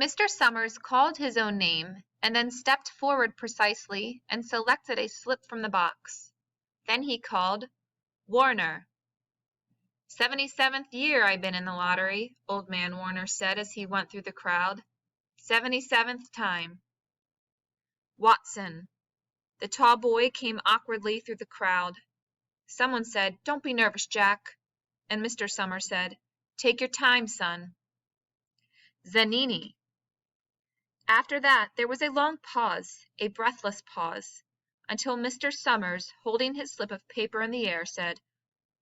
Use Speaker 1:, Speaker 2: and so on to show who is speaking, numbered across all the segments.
Speaker 1: Mr. Summers called his own name and then stepped forward precisely and selected a slip from the box. Then he called, "Warner." "77th year I been in the lottery," Old Man Warner said as he went through the crowd. "77th time." "Watson." The tall boy came awkwardly through the crowd. Someone said, "Don't be nervous, Jack." And Mr. Summers said, "Take your time, son." "Zanini." After that there was a long pause, a breathless pause, until Mr. Summers, holding his slip of paper in the air, said,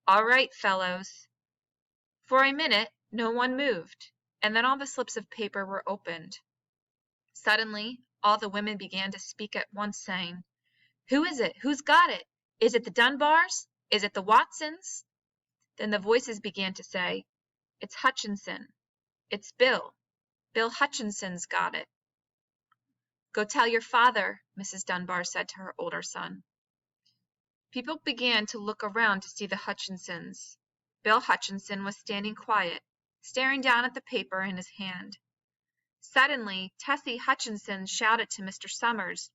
Speaker 1: "All right, fellows." For a minute no one moved, and then all the slips of paper were opened. Suddenly all the women began to speak at once, saying, "Who is it? Who's got it? Is it the Dunbars? Is it the Watsons?" Then the voices began to say, "It's Hutchinson. It's Bill. Bill Hutchinson's got it." "Go tell your father," Mrs. Dunbar said to her older son. People began to look around to see the Hutchinsons. Bill Hutchinson was standing quiet, staring down at the paper in his hand. Suddenly Tessie Hutchinson shouted to Mr. Summers,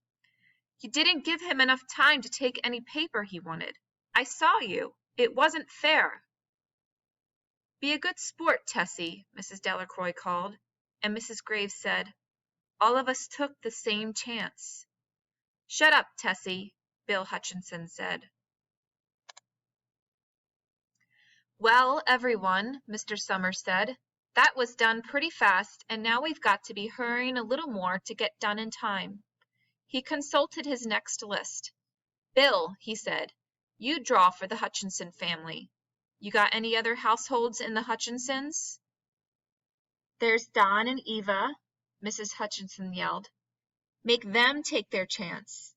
Speaker 1: "You didn't give him enough time to take any paper he wanted. I saw you. It wasn't fair." "Be a good sport, Tessie," Mrs. Delacroix called, and Mrs. Graves said, "All of us took the same chance." "Shut up, Tessie," Bill Hutchinson said. "Well, everyone," Mr. Summers said, "that was done pretty fast, and now we've got to be hurrying a little more to get done in time." He consulted his next list. "Bill," he said, "you draw for the Hutchinson family. You got any other households in the Hutchinsons?" "There's Don and Eva," Mrs. Hutchinson yelled. "Make them take their chance."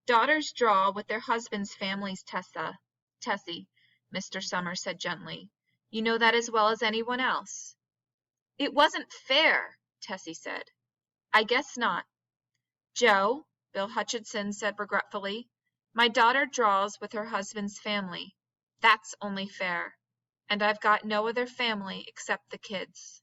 Speaker 1: "Daughters draw with their husbands' families, Tessie," Mr. Summers said gently. "You know that as well as anyone else." "It wasn't fair," Tessie said. "I guess not." "Joe," Bill Hutchinson said regretfully, "my daughter draws with her husband's family. That's only fair. And I've got no other family except the kids."